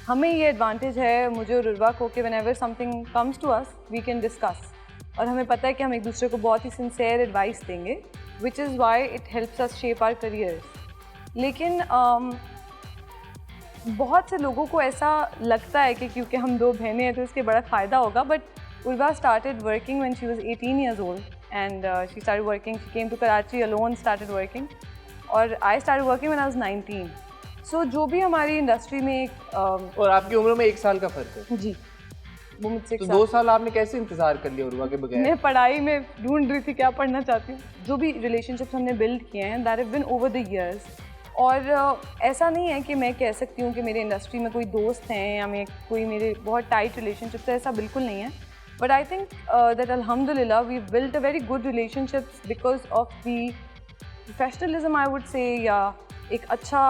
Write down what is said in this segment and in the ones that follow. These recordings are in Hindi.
हमें ये एडवांटेज है मुझे और उर्वा को कि whenever something comes to us we can discuss, और हमें पता है कि हम एक दूसरे को बहुत ही सिंसियर एडवाइस देंगे, which is why it helps us shape our careers. लेकिन बहुत से लोगों को ऐसा लगता है कि क्योंकि हम दो बहनें हैं तो इसके बड़ा फ़ायदा होगा, but Urwa started working when she was 18 years old and she started working, she came to Karachi alone, started working, और I started working when I was 19. So जो भी हमारी इंडस्ट्री में और आपकी उम्र में 1 साल का फर्क है जी, वो मुझसे तो 2 साल आपने कैसे इंतजार कर लिया उर्वा के बगैर? मैं पढ़ाई में ढूंढ रही थी क्या पढ़ना चाहती हूँ। जो भी रिलेशनशिप्स हमने बिल्ड किए हैं that have been over the years, और ऐसा नहीं है कि मैं कह सकती हूँ कि मेरे इंडस्ट्री में कोई दोस्त हैं या मैं कोई मेरे बहुत टाइट रिलेशनशिप्स है, ऐसा बिल्कुल नहीं है। बट आई थिंक दैट अल्हम्दुलिल्लाह we built a very good relationships because of the professionalism I would say, या एक अच्छा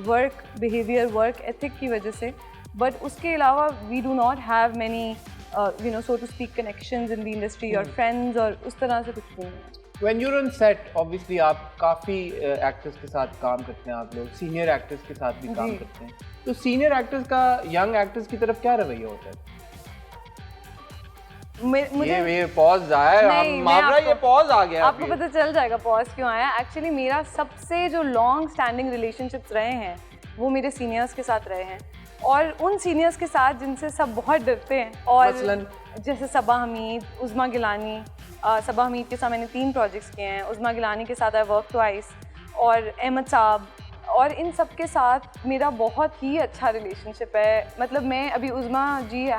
वर्क बिहेवियर, वर्क एथिक की वजह से। बट उसके अलावा we do not have many so to speak connections in the industry और फ्रेंड्स, और उस तरह से कुछ नहीं है। When you're on set, obviously आप काफ़ी एक्टर्स के साथ काम करते हैं, आप लोग सीनियर एक्टर्स के साथ भी काम करते हैं, तो सीनियर एक्टर्स का यंग एक्टर्स की तरफ क्या रवैया होता है? मुझे ये पॉज आया है, मावरा ये पॉज आ गया। आपको पता चल जाएगा पॉज क्यों आया। एक्चुअली मेरा सबसे जो लॉन्ग स्टैंडिंग रिलेशनशिप्स रहे हैं वो मेरे सीनियर्स के साथ रहे हैं, और उन सीनियर्स के साथ जिनसे सब बहुत डरते हैं, और मसलन जैसे सबा हमीद, उज़मा गिलानी। सबा हमीद के साथ मैंने 3 प्रोजेक्ट्स किए हैं, उज़मा गिलानी के साथ आई वर्क ट्वाइस, और अहमद साहब, और इन सब के साथ मेरा बहुत ही अच्छा रिलेशनशिप है। मतलब मैं अभी उज़मा जी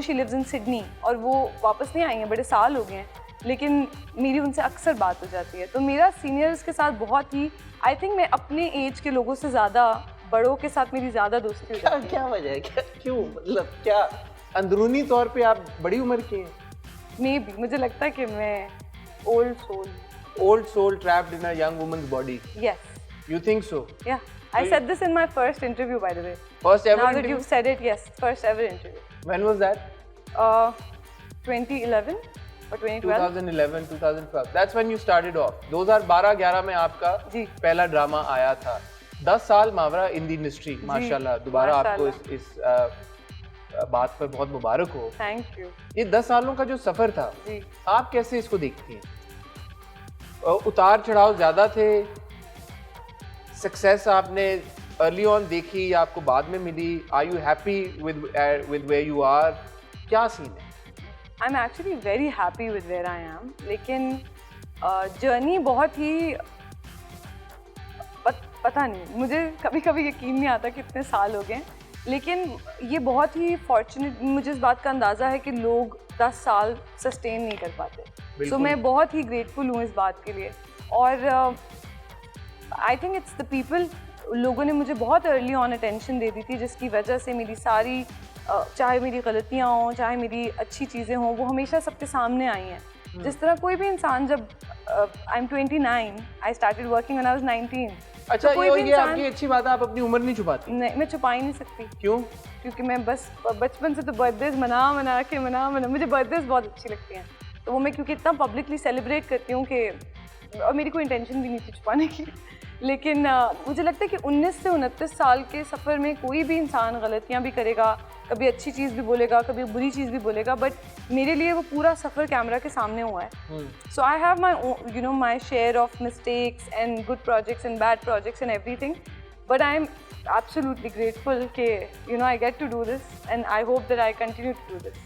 शी लिव्स इन सिडनी, और वो वापस नहीं आई हैं, बड़े साल हो गए हैं, लेकिन मेरी उनसे अक्सर बात हो जाती है। तो मेरा सीनियर्स के साथ बहुत ही, आई थिंक मैं अपने एज के लोगों से ज़्यादा बड़ों के साथ मेरी ज़्यादा दोस्ती हो जाती है। क्या वजह है, क्यों, मतलब क्या अंदरूनी तौर पे आप बड़ी उम्र के हैं? मे बी मुझे लगता है कि मैं old soul trapped in a young woman's body. Yes, you think so? Yeah I said this in my first interview by the way. First ever now that you said it, yes, first ever interview. When was that? 2011 or 2012? 2011, 2012, that's when you started off. 2012-11 में आपका पहला ड्रामा आया था। 10 साल मावरा इन द इंडस्ट्री, माशाल्लाह। दोबारा आपको इस बात पर बहुत मुबारक हो। Thank you. ये 10 सालों का जो सफर था, आप कैसे इसको देखती हैं? उतार चढ़ाव ज़्यादा थे? सक्सेस आपने अर्ली ऑन देखी या आपको बाद में मिली? Are you happy with where you are? क्या सीन है? I am actually very happy with where I am, लेकिन जर्नी बहुत ही पता नहीं, मुझे कभी कभी यकीन नहीं आता कि इतने साल हो गए, लेकिन ये बहुत ही फॉर्चुनेट, मुझे इस बात का अंदाज़ा है कि लोग 10 साल सस्टेन नहीं कर पाते। सो मैं बहुत ही ग्रेटफुल हूँ इस बात के लिए, और I think it's the people, लोगों ने मुझे बहुत अर्ली ऑन अटेंशन दे दी थी, जिसकी वजह से मेरी सारी चाहे मेरी गलतियाँ हों, चाहे मेरी अच्छी चीज़ें हों, वो हमेशा सबके सामने आई हैं। जिस तरह कोई भी इंसान, जब I am 29, I started working when I was 19। अच्छा, तो ये आपकी अच्छी बात है, आप अपनी उम्र नहीं छुपाती? नहीं, मैं छुपा ही नहीं सकती। क्यों? क्योंकि मैं बस बचपन से तो बर्थडेज मना के मुझे बर्थडेज बहुत अच्छी लगती हैं, तो वो मैं क्योंकि इतना पब्लिकली सेलिब्रेट करती हूँ कि, और मेरी कोई इंटेंशन भी नहीं थी छुपाने की, लेकिन मुझे लगता है कि 19 से 29 साल के सफ़र में कोई भी इंसान गलतियाँ भी करेगा, कभी अच्छी चीज़ भी बोलेगा, कभी बुरी चीज़ भी बोलेगा, बट मेरे लिए वो पूरा सफ़र कैमरा के सामने हुआ है। So I have my share of mistakes and good projects and bad projects and everything, but I am absolutely grateful कि I get to do this, and I hope that I continue to do this.